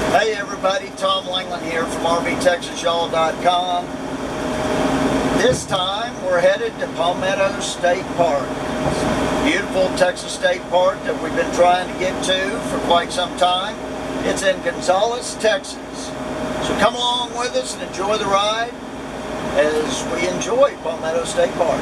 Hey everybody, Tom Langland here from RVTexasYall.com. This time we're headed to Palmetto State Park. Beautiful Texas State Park that we've been trying to get to for quite some time. It's in Gonzales, Texas. So come along with us and enjoy the ride as we enjoy Palmetto State Park.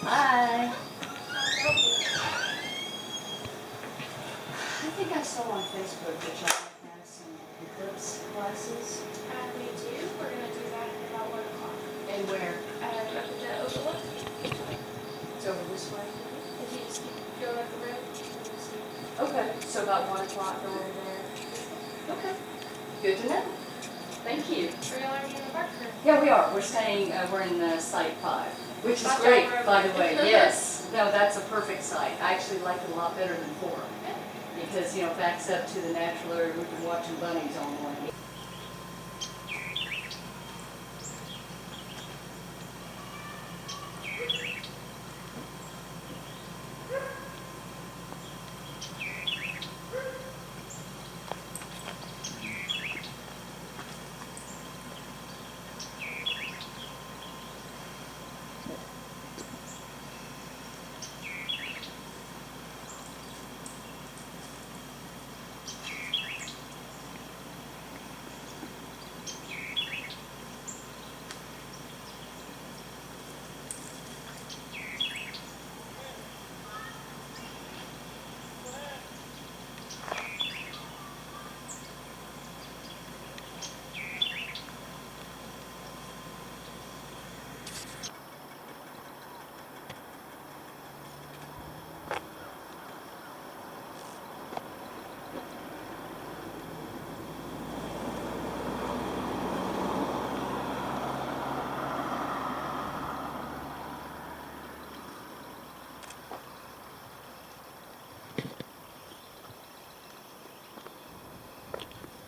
Hi. I think I saw on Facebook that y'all had some eclipse classes. We do. We're going to do that at about 1 o'clock. And where? Up at the overlook. It's over this way. If you just go up the road, you'll see. Okay, so about 1 o'clock, go over there. Okay, good to know. Thank you. Are y'all already in the park? Yeah, we are. We're staying, we're in Site 5, which is Not great, that by the road. way. Yes. No, that's a perfect site. I actually like it a lot better than 4. Because, you know, it backs up to the natural area. We've been watching bunnies all morning.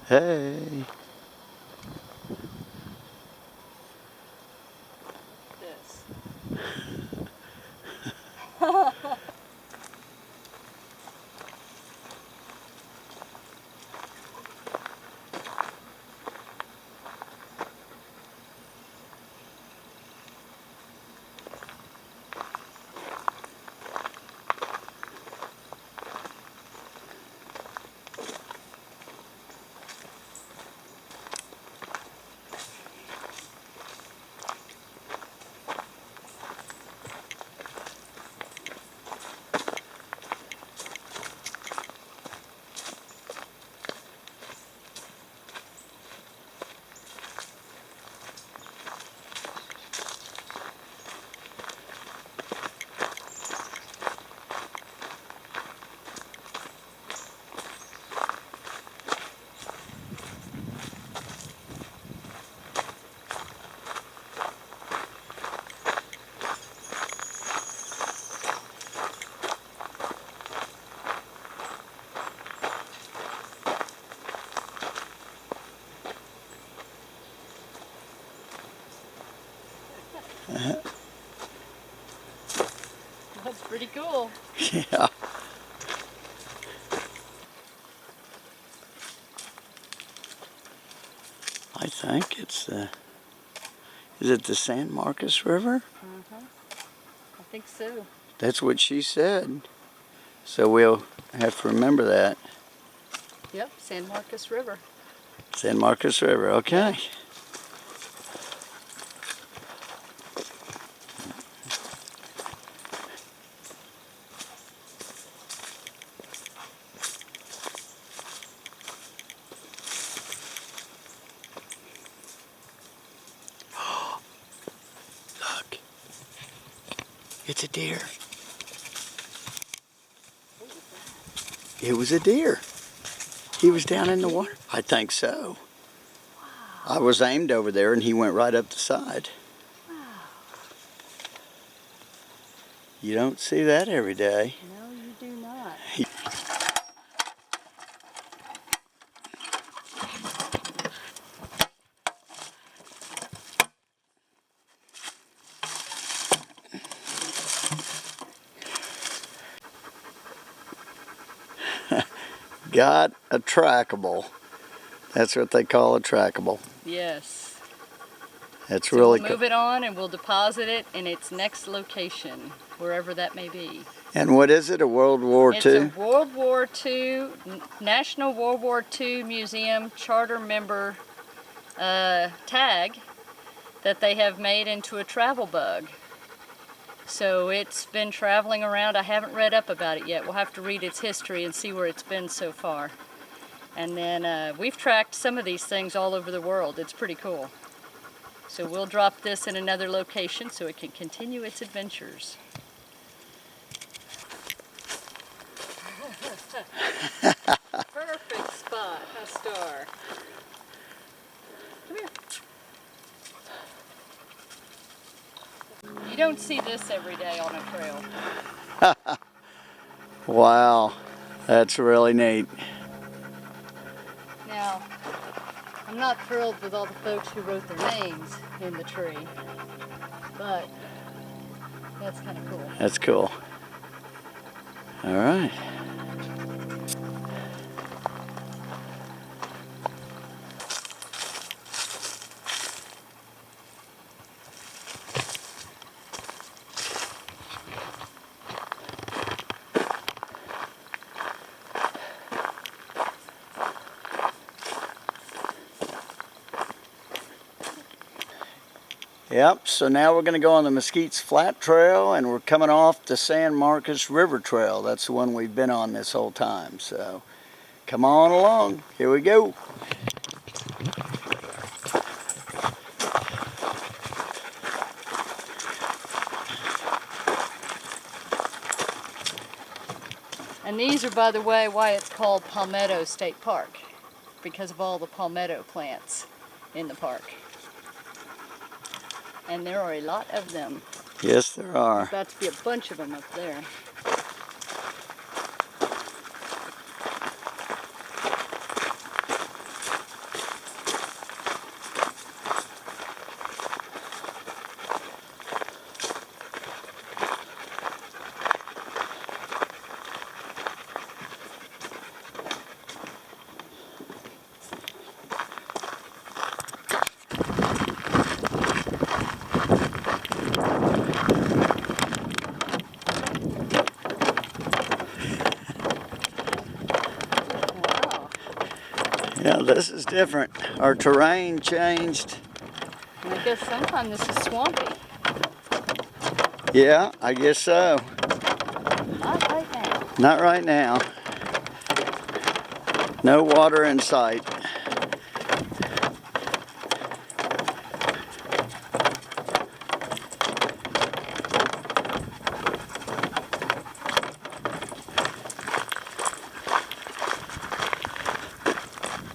Hey. This. That's pretty cool. Yeah. I think it's the, is it the San Marcos River? I think so. That's what she said. So we'll have to remember that. Yep, San Marcos River. San Marcos River, okay. Look. It's a deer. It was a deer. He was down in the water. I think so. I was aimed over there and he went right up the side. Wow. You don't see that every day. No, you do not. Got a trackable. That's what they call a trackable. Yes. That's So really we'll move it on and we'll deposit it in its next location, wherever that may be. And what is it, a World War It's II? a World War II, National World War II Museum charter member tag that they have made into a travel bug. So it's been traveling around. I haven't read up about it yet. We'll have to read its history and see where it's been so far. And then we've tracked some of these things all over the world. It's pretty cool. So we'll drop this in another location so it can continue its adventures. Perfect spot, a star. Come here. You don't see this every day on a trail. Wow, that's really neat. Now, I'm not thrilled with all the folks who wrote their names in the tree, but that's kind of cool. That's cool. All right. Yep, so now we're going to go on the Mesquite's Flat Trail, and we're coming off the San Marcos River Trail. That's the one we've been on this whole time. So come on along. Here we go. And these are, by the way, why it's called Palmetto State Park, because of all the palmetto plants in the park. And there are a lot of them. Yes, there are. There's about to be a bunch of them up there. Yeah, this is different. Our terrain changed. And I guess sometimes this is swampy. Yeah, I guess so. Not right now. Not right now. No water in sight.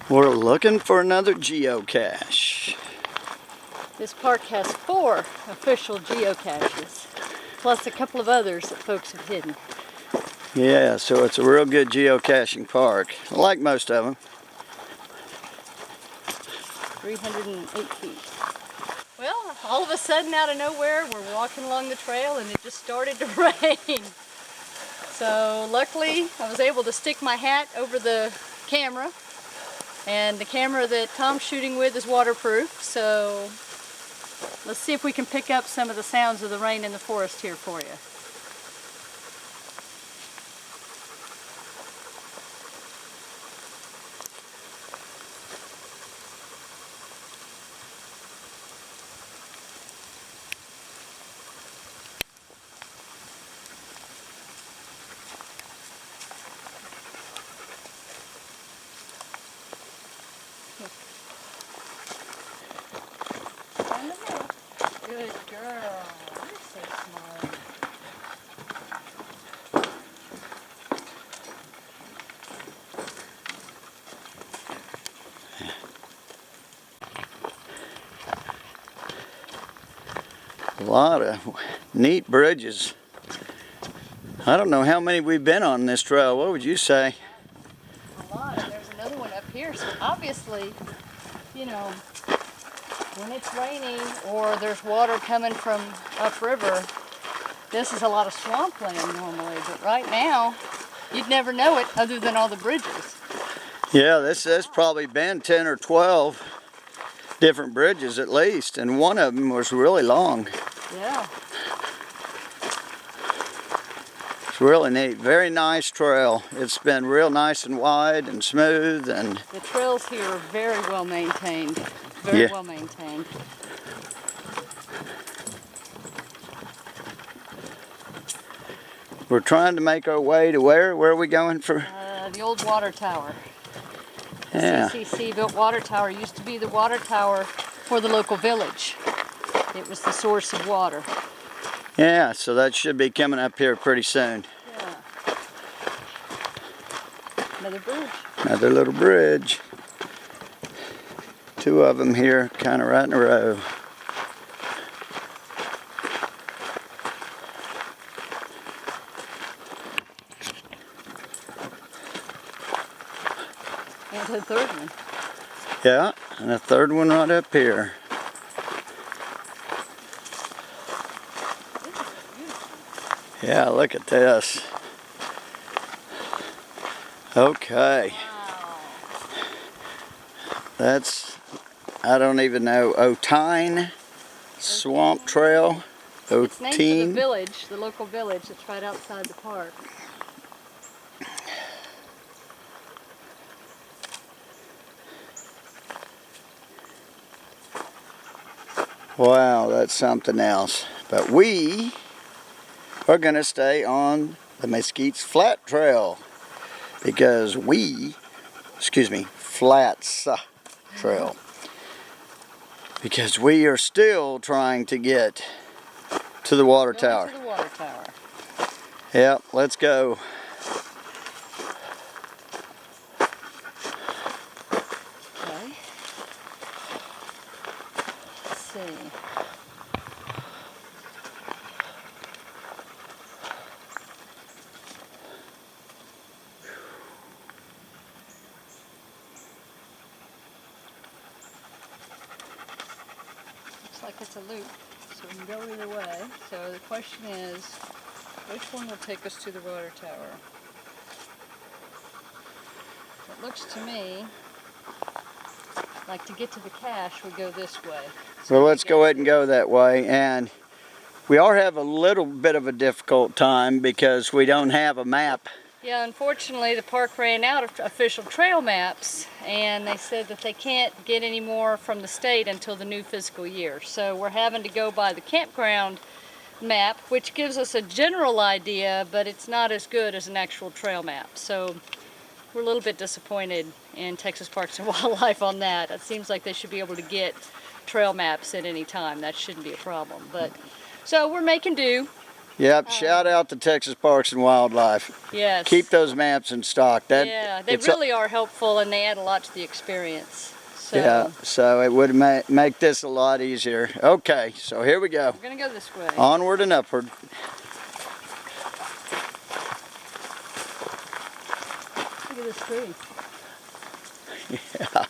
We're looking for another geocache. This park has 4 official geocaches, plus a couple of others that folks have hidden. Yeah, so it's a real good geocaching park, like most of them. 308 feet. Well, all of a sudden, out of nowhere, we're walking along the trail and it just started to rain. So luckily, I was able to stick my hat over the camera. And the camera that Tom's shooting with is waterproof, so let's see if we can pick up some of the sounds of the rain in the forest here for you. Good girl. You're so smart. A lot of neat bridges. I don't know how many we've been on this trail. What would you say? A lot. And there's another one up here. So obviously, you know, when it's raining or there's water coming from upriver, this is a lot of swampland normally. But right now, you'd never know it other than all the bridges. Yeah, this has probably been 10 or 12 different bridges at least, and one of them was really long. Yeah. It's really neat. Very nice trail. It's been real nice and wide and smooth, and The trails here are very well maintained. Very Yeah. well maintained. we're trying to make our way to where? Where are we going for? The old water tower. Yeah. CCC built water tower used to be the water tower for the local village. It was the source of water. Yeah, so that should be coming up here pretty soon. Yeah. Another bridge. Another little bridge. Two of them here, kind of right in a row. And a third one. Yeah, and a third one right up here. Yeah, look at this. Okay. Wow. That's, I don't even know, Otine Swamp Trail. It's named for the Otine. village, the local village that's right outside the park. Wow, that's something else. But we are going to stay on the Mesquite's Flat Trail because Flats Trail. Because we are still trying to get to the water Going tower. to the water tower. Yep, let's go. Okay. Let's see. Looks like it's a loop, so we can go either way. So the question is, which one will take us to the water tower? It looks to me like to get to the cache, we go this way. So let's go ahead and go that way. And we are having a little bit of a difficult time because we don't have a map. Yeah, unfortunately the park ran out of official trail maps, and they said that they can't get any more from the state until the new fiscal year. So we're having to go by the campground map, which gives us a general idea, but it's not as good as an actual trail map. So we're a little bit disappointed in Texas Parks and Wildlife on that. It seems like they should be able to get trail maps at any time. That shouldn't be a problem. But so we're making do. Yep, shout out to Texas Parks and Wildlife. Yes. Keep those maps in stock. Yeah, they really are helpful, and they add a lot to the experience. So Yeah, so it would make this a lot easier. Okay, so here we go. we're gonna go this way. Onward and upward. Look at this tree. Yeah,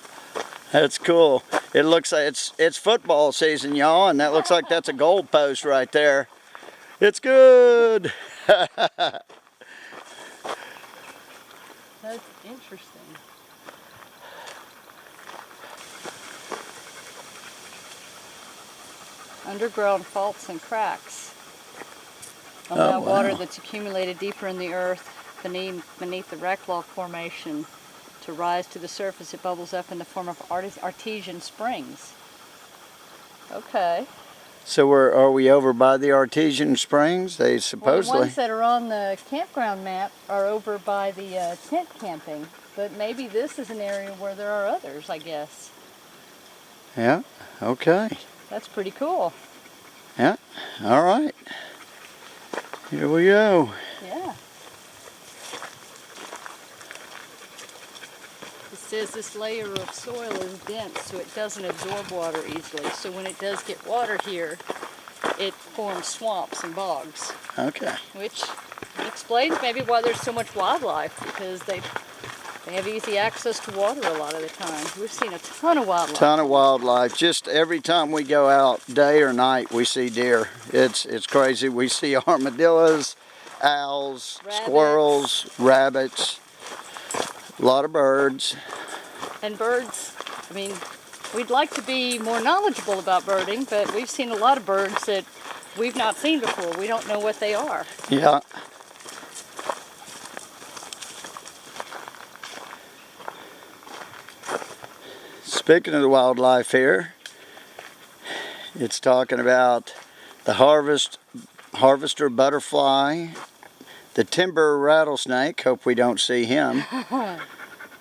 that's cool. It looks like it's football season, y'all, and that looks like that's a goal post right there. It's good. That's interesting. Underground faults and cracks. Allow water that's accumulated deeper in the earth beneath the Recklaw Formation to rise to the surface. It bubbles up in the form of artesian springs. Okay. So are we over by the artesian springs? They Well, the supposedly. ones that are on the campground map are over by the tent camping, but maybe this is an area where there are others, I guess. Yeah. Okay. That's pretty cool. Yeah. All right. Here we go. Yeah. It says this layer of soil is dense, so it doesn't absorb water easily. So when it does get water here, it formed swamps and bogs, Okay. which explains maybe why there's so much wildlife, because they have easy access to water a lot of the time. We've seen a ton of wildlife. Ton of wildlife. Just every time we go out, day or night, we see deer. It's crazy. We see armadillos, owls, Rabbits. squirrels, rabbits, a lot of birds. And birds, I mean, we'd like to be more knowledgeable about birding, but we've seen a lot of birds that we've not seen before. We don't know what they are. Yeah. Speaking of the wildlife here, it's talking about the harvester butterfly, the timber rattlesnake. Hope we don't see him.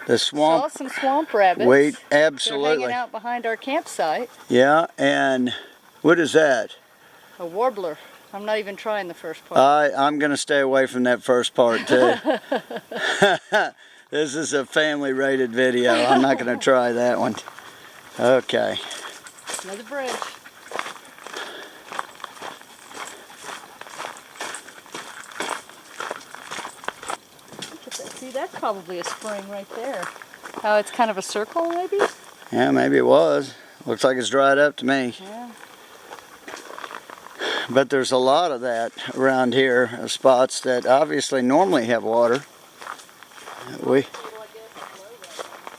The swamp. Saw some swamp rabbits. Wait, They're absolutely. hanging out behind our campsite. Yeah, and what is that? A warbler. I'm not even trying the first part. I'm going to stay away from that first part too. This is a family rated video. I'm not going to try that one. Okay. Another bridge. Look at that. See, that's probably a spring right there. How it's kind of a circle, maybe? Yeah, maybe it was. Looks like it's dried up to me. Yeah. But there's a lot of that around here, spots that obviously normally have water.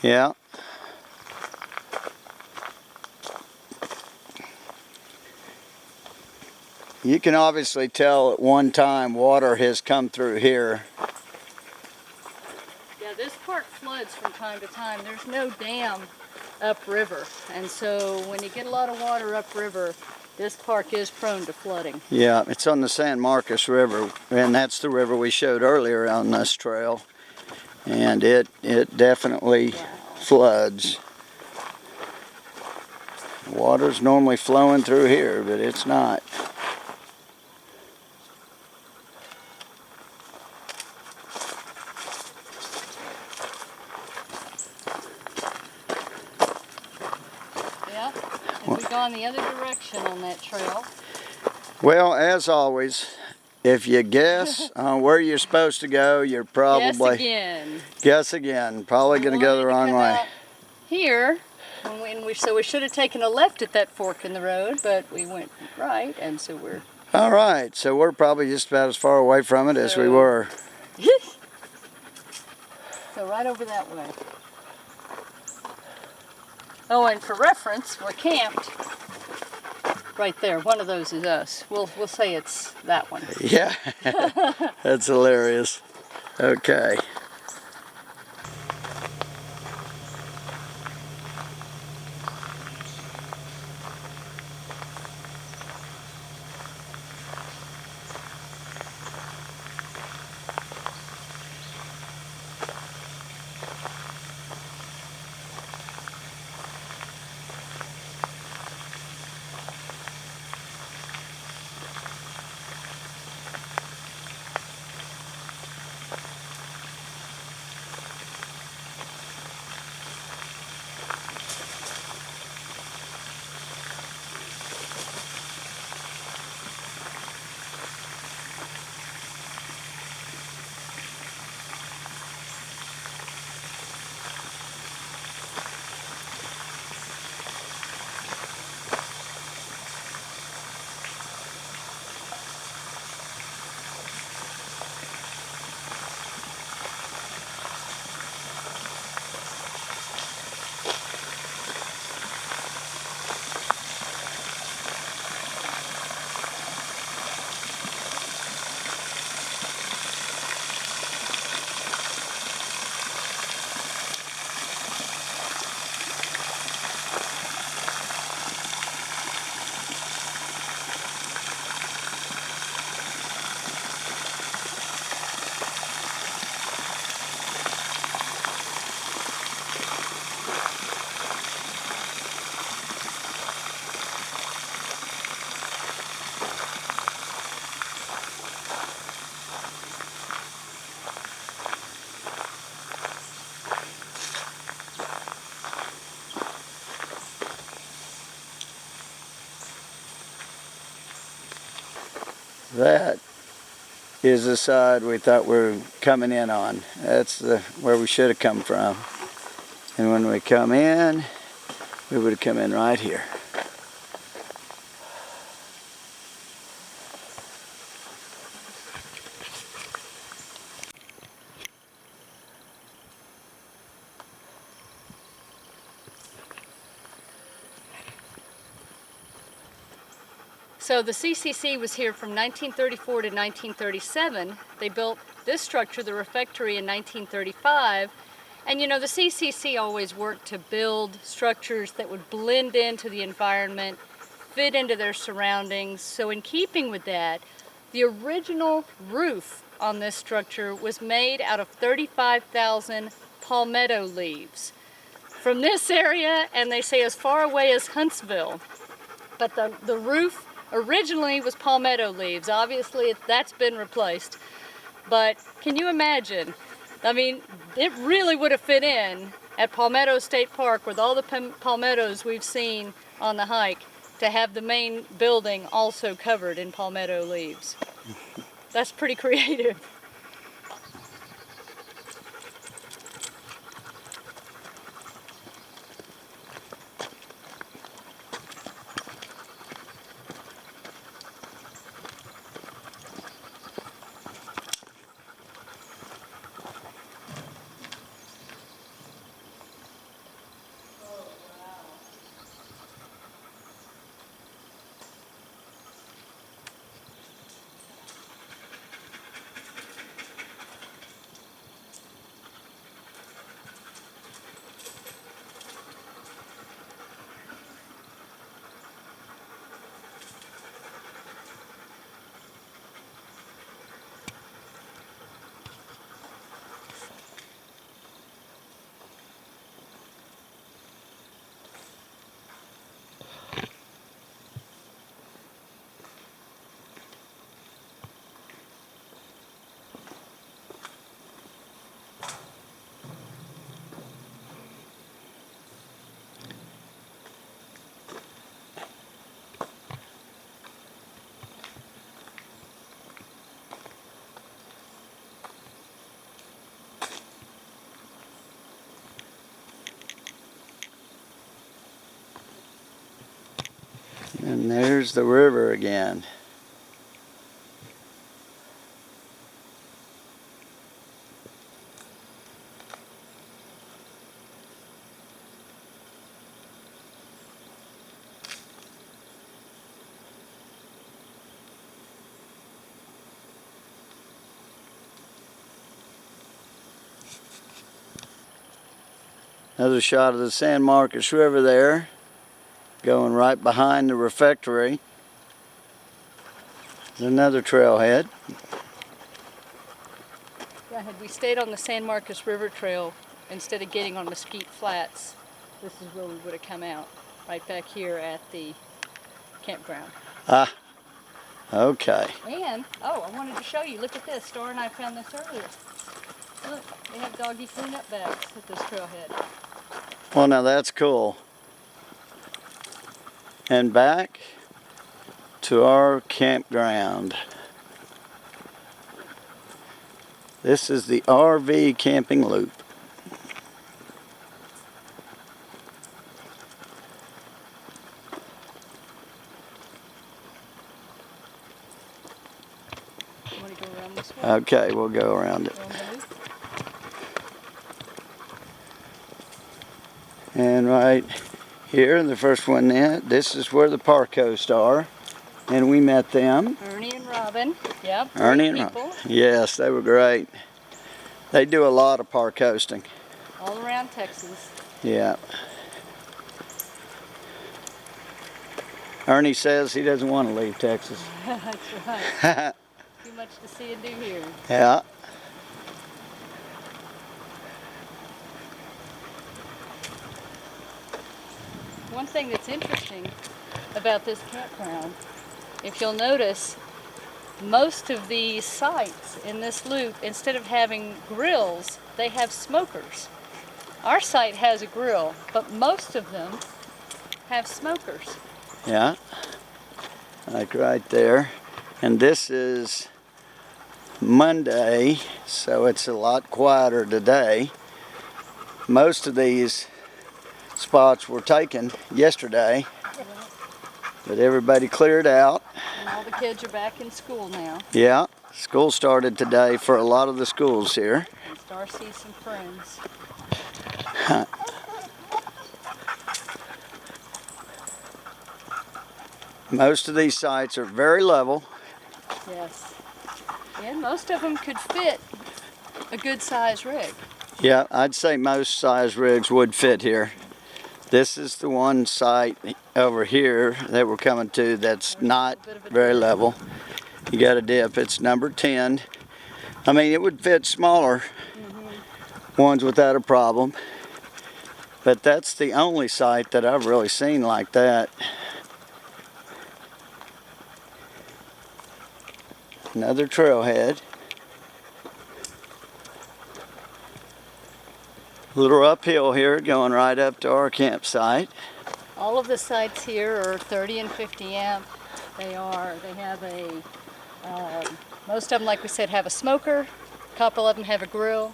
Yeah. You can obviously tell at one time water has come through here. Yeah, this part floods from time to time. There's no dam upriver, and so when you get a lot of water upriver, this park is prone to flooding. Yeah, it's on the San Marcos River, and that's the river we showed earlier on this trail. And it definitely floods. Water's normally flowing through here, but it's not. Yeah, if we go in the other direction on that trail. Well, as always, if you guess on where you're supposed to go, you're probably... Guess again. Probably going to go the wrong way. Here, so we should have taken a left at that fork in the road, but we went right, and so we're... All right, so we're probably just about as far away from it as we were. So right over that way. Oh, and for reference, we're camped right there. One of those is us. We'll say it's that one. Yeah, that's hilarious. Okay. That is the side we thought we were coming in on. That's where we should have come from. And when we come in, we would have come in right here. So the CCC was here from 1934 to 1937. They built this structure, the refectory, in 1935. And you know, the CCC always worked to build structures that would blend into the environment, fit into their surroundings. So in keeping with that, the original roof on this structure was made out of 35,000 palmetto leaves from this area, and they say as far away as Huntsville. But the roof originally was palmetto leaves. Obviously, that's been replaced. But can you imagine? I mean, it really would have fit in at Palmetto State Park with all the palmettos we've seen on the hike to have the main building also covered in palmetto leaves. That's pretty creative. And there's the river again. Another shot of the San Marcos River there, going right behind the refectory. There's another trailhead. Yeah, had we stayed on the San Marcos River Trail instead of getting on Mesquite Flats, this is where we would have come out, right back here at the campground. Ah, okay. And, oh, I wanted to show you, look at this. Star and I found this earlier. Look, they have doggy cleanup bags at this trailhead. Well, now that's cool. And back to our campground. This is the RV camping loop. You want to go around this way? Okay, we'll go around it. Around the loop? And right here, the first one there, this is where the park hosts are. And we met them. Ernie and Robin. Yep. Ernie and people. Robin. Yes, they were great. They do a lot of park hosting. All around Texas. Yeah. Ernie says he doesn't want to leave Texas. That's right. Too much to see and do here. Yeah. One thing that's interesting about this campground, if you'll notice, most of these sites in this loop, instead of having grills, they have smokers. Our site has a grill, but most of them have smokers. Yeah. Like right there. And this is Monday, so it's a lot quieter today. Most of these spots were taken yesterday, but everybody cleared out. And all the kids are back in school now. Yeah, school started today for a lot of the schools here. And Star sees some friends. Most of these sites are very level. Yes. And most of them could fit a good size rig. Yeah, I'd say most size rigs would fit here. This is the one site over here that we're coming to that's not very level. You got a dip. It's number 10. I mean, it would fit smaller ones without a problem. But that's the only site that I've really seen like that. Another trailhead. A little uphill here going right up to our campsite. All of the sites here are 30 and 50 amp. They have a, most of them, like we said, have a smoker. A couple of them have a grill.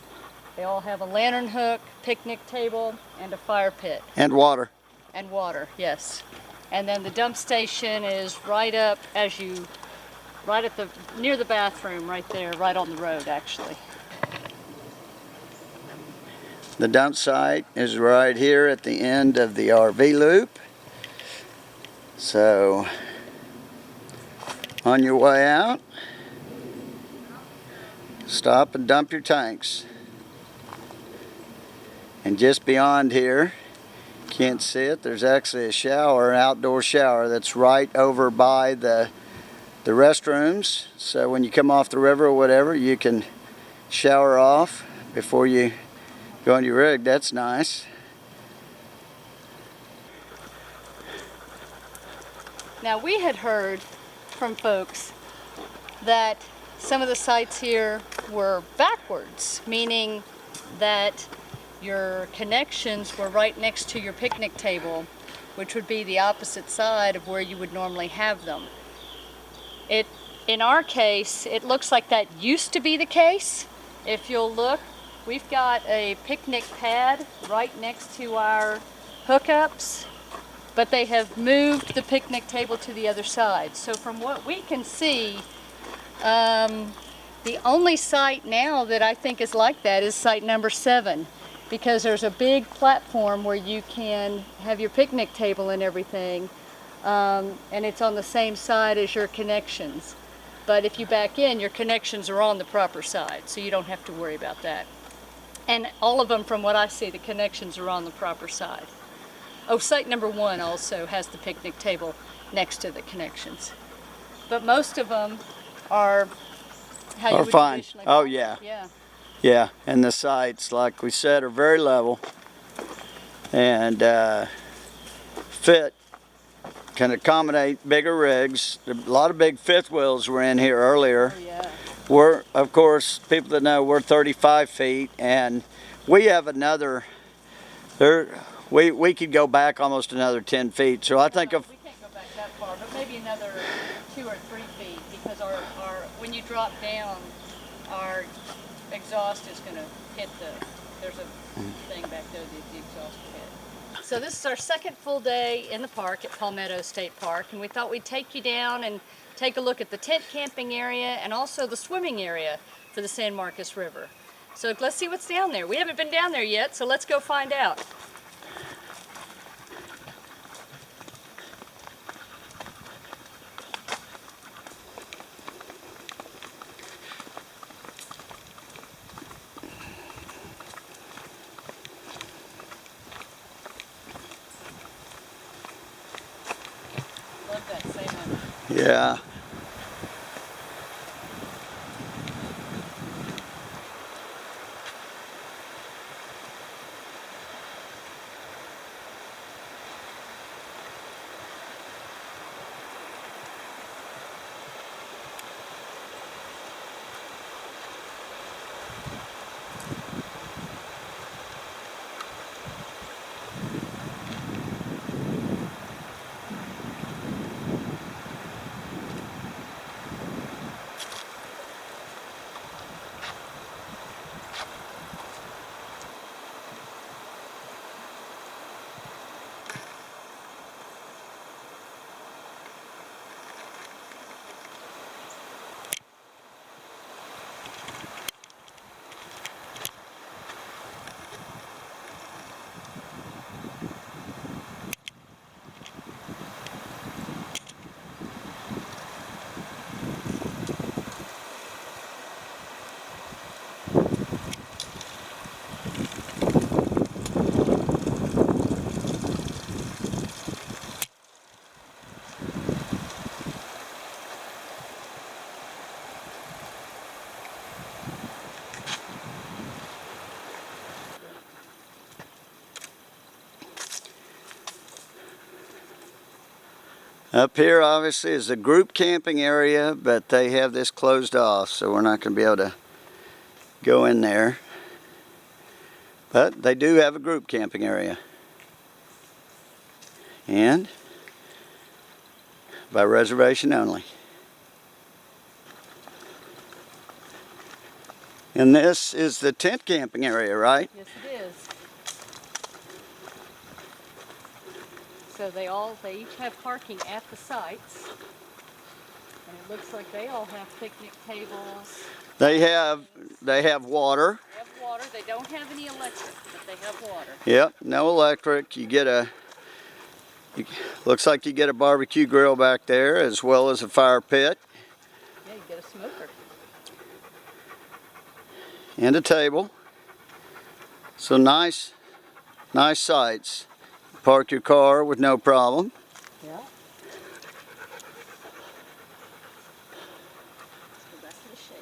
They all have a lantern hook, picnic table, and a fire pit. And water. And water, yes. And then the dump station is right up as you, right at the, near the bathroom, right there, right on the road, actually. The dump site is right here at the end of the RV loop. So, on your way out, stop and dump your tanks. And just beyond here, can't see it, there's actually a shower, an outdoor shower that's right over by the restrooms. So when you come off the river or whatever, you can shower off before you go on your rig. That's nice. Now we had heard from folks that some of the sites here were backwards, meaning that your connections were right next to your picnic table, which would be the opposite side of where you would normally have them. In our case, it looks like that used to be the case. If you'll look, we've got a picnic pad right next to our hookups, but they have moved the picnic table to the other side. So from what we can see, the only site now that I think is like that is site number 7, because there's a big platform where you can have your picnic table and everything, and it's on the same side as your connections. But if you back in, your connections are on the proper side, so you don't have to worry about that. And all of them, from what I see, the connections are on the proper side. Oh, site number 1 also has the picnic table next to the connections. But most of them are how you would fine. traditionally Oh, find yeah. them. Yeah. Yeah, and the sites, like we said, are very level and fit, can accommodate bigger rigs. A lot of big fifth wheels were in here earlier. Oh, yeah. We're, of course, people that know, we're 35 feet, and we have another, we could go back almost another 10 feet. So I think of, We can't go back that far, but maybe another 2 or 3 feet, because our when you drop down, our exhaust is going to hit there's a thing back there that the exhaust will hit. So this is our second full day in the park at Palmetto State Park, and we thought we'd take you down and take a look at the tent camping area and also the swimming area for the San Marcos River. So let's see what's down there. We haven't been down there yet, so let's go find out. Love that sand. yeah. Up here obviously is a group camping area, but they have this closed off, so we're not going to be able to go in there. But they do have a group camping area. And by reservation only. And this is the tent camping area, right? Yes, it is. So they each have parking at the sites. And it looks like they all have picnic tables. They have water. They have water. They don't have any electric, but they have water. Yep, no electric. Looks like you get a barbecue grill back there as well as a fire pit. Yeah, you get a smoker. And a table. So nice sites. Park your car with no problem. Yeah. Let's go back to the shade.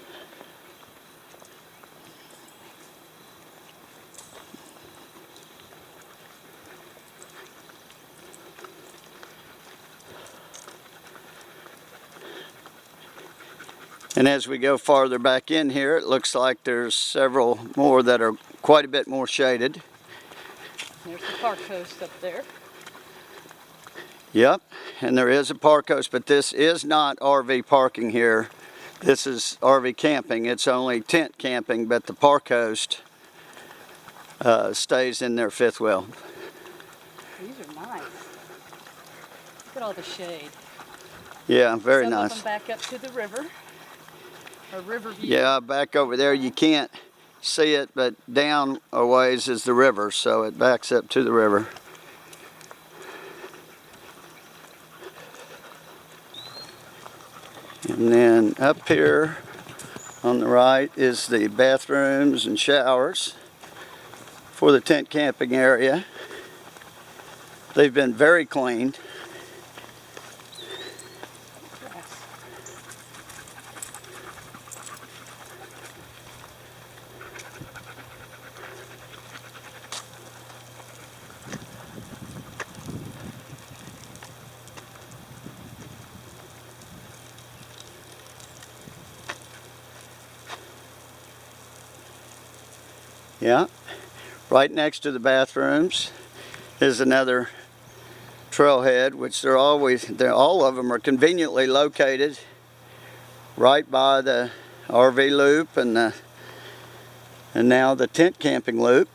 And as we go farther back in here, it looks like there's several more that are quite a bit more shaded. There's the park host up there. Yep, and there is a park host, but this is not RV parking here. This is RV camping. It's only tent camping, but the park host stays in their fifth wheel. These are nice. Look at all the shade. Yeah, very Some nice. of them back up to the river. Or river view. Yeah, back over there you can't see it, but down a ways is the river, so it backs up to the river. And then up here on the right is the bathrooms and showers for the tent camping area. They've been very cleaned. Yeah, right next to the bathrooms is another trailhead, which all of them are conveniently located right by the RV loop and now the tent camping loop.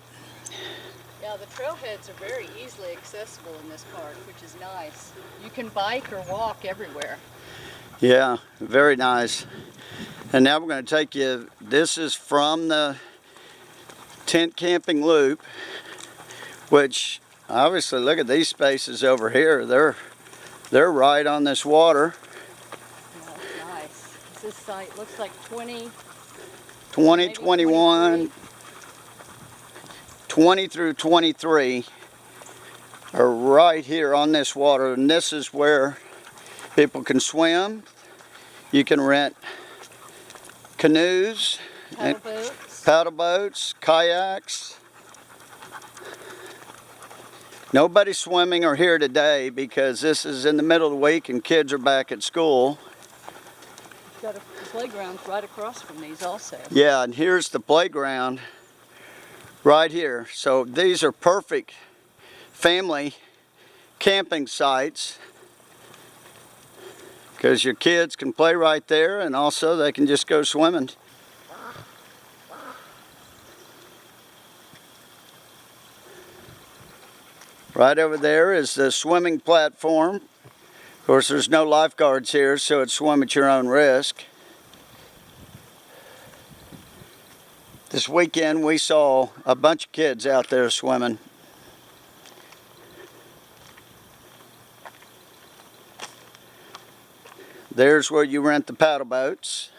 Yeah, the trailheads are very easily accessible in this park, which is nice. You can bike or walk everywhere. Yeah, very nice. And now we're going to take you, this is from the tent camping loop, which obviously look at these spaces over here. They're right on this water. Yeah, that's nice. This site looks like 20, 21, 20 through 23 are right here on this water, and this is where people can swim. You can rent canoes, paddle boats, kayaks. Nobody's swimming or here today because this is in the middle of the week and kids are back at school. You've got a playground right across from these also. Yeah, and here's the playground right here. So these are perfect family camping sites because your kids can play right there and also they can just go swimming. Right over there is the swimming platform. Of course, there's no lifeguards here, so it's swim at your own risk. This weekend we saw a bunch of kids out there swimming. There's where you rent the paddle boats.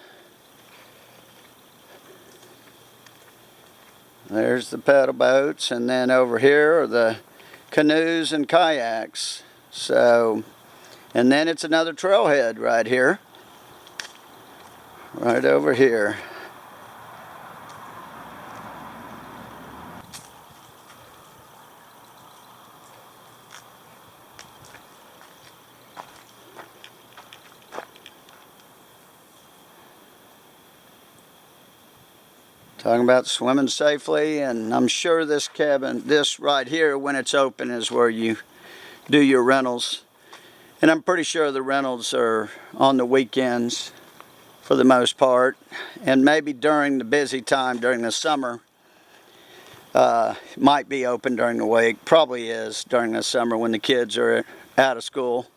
There's the paddle boats, and then over here are the canoes and kayaks. So, and then it's another trailhead right here. Right over here. Talking about swimming safely, and I'm sure this cabin, this right here, when it's open, is where you do your rentals. And I'm pretty sure the rentals are on the weekends for the most part, and maybe during the busy time during the summer. Might be open during the week, probably is during the summer when the kids are out of school.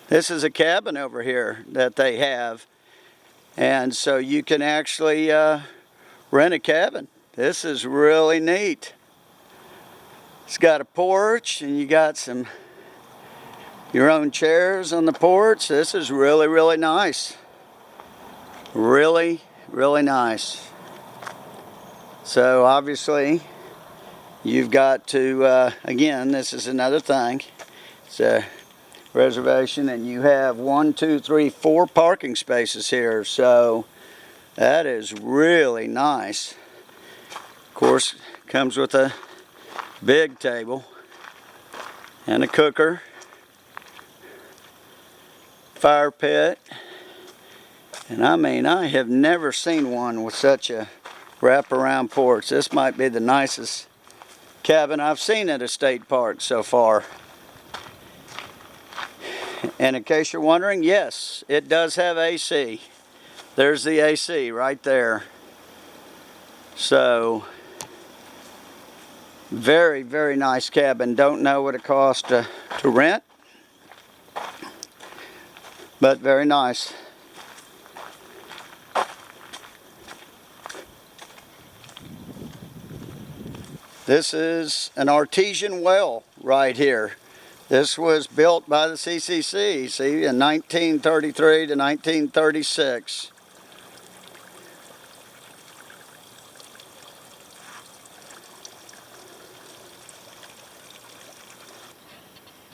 This is a cabin over here that they have, and so you can actually rent a cabin. This is really neat. It's got a porch, and you got your own chairs on the porch. This is really, really nice. Really, really nice. So obviously you've got to, again, this is another thing. It's a reservation, and you have 1, 2, 3, 4 parking spaces here. So that is really nice. Of course, comes with a big table and a cooker, fire pit. And I mean, I have never seen one with such a wraparound porch. This might be the nicest cabin I've seen at a state park so far. And in case you're wondering, yes, it does have AC. There's the AC right there. So, very, very nice cabin. Don't know what it costs to rent, but very nice. This is an artesian well right here. This was built by the CCC, see, in 1933 to 1936.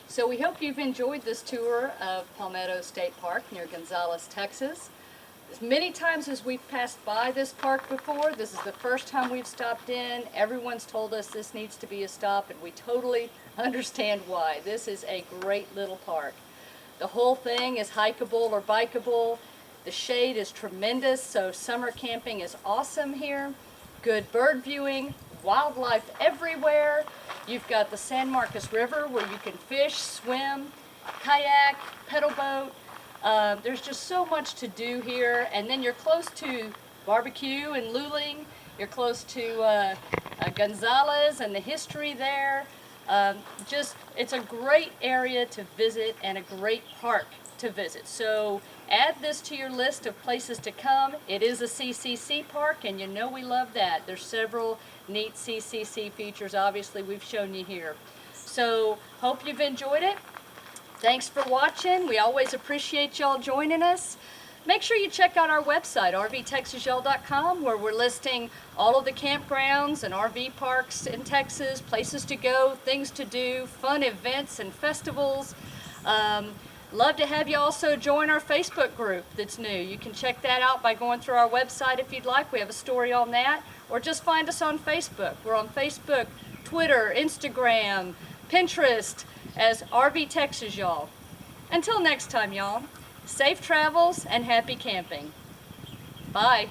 So we hope you've enjoyed this tour of Palmetto State Park near Gonzales, Texas. As many times as we've passed by this park before, this is the first time we've stopped in. Everyone's told us this needs to be a stop, and we totally understand why. This is a great little park. The whole thing is hikeable or bikeable. The shade is tremendous, so summer camping is awesome here. Good bird viewing, wildlife everywhere. You've got the San Marcos River where you can fish, swim, kayak, pedal boat. There's just so much to do here, and then you're close to barbecue and luling. You're close to Gonzales and the history there. It's a great area to visit and a great park to visit. So add this to your list of places to come. It is a CCC park, and you know we love that. There's several neat CCC features, obviously, we've shown you here. So hope you've enjoyed it. Thanks for watching. We always appreciate y'all joining us. Make sure you check out our website, rvtexasyall.com, where we're listing all of the campgrounds and RV parks in Texas, places to go, things to do, fun events and festivals. Love to have you also join our Facebook group that's new. You can check that out by going through our website if you'd like. We have a story on that. Or just find us on Facebook. We're on Facebook, Twitter, Instagram, Pinterest, as RV Texas Y'all. Until next time, y'all, safe travels and happy camping. Bye.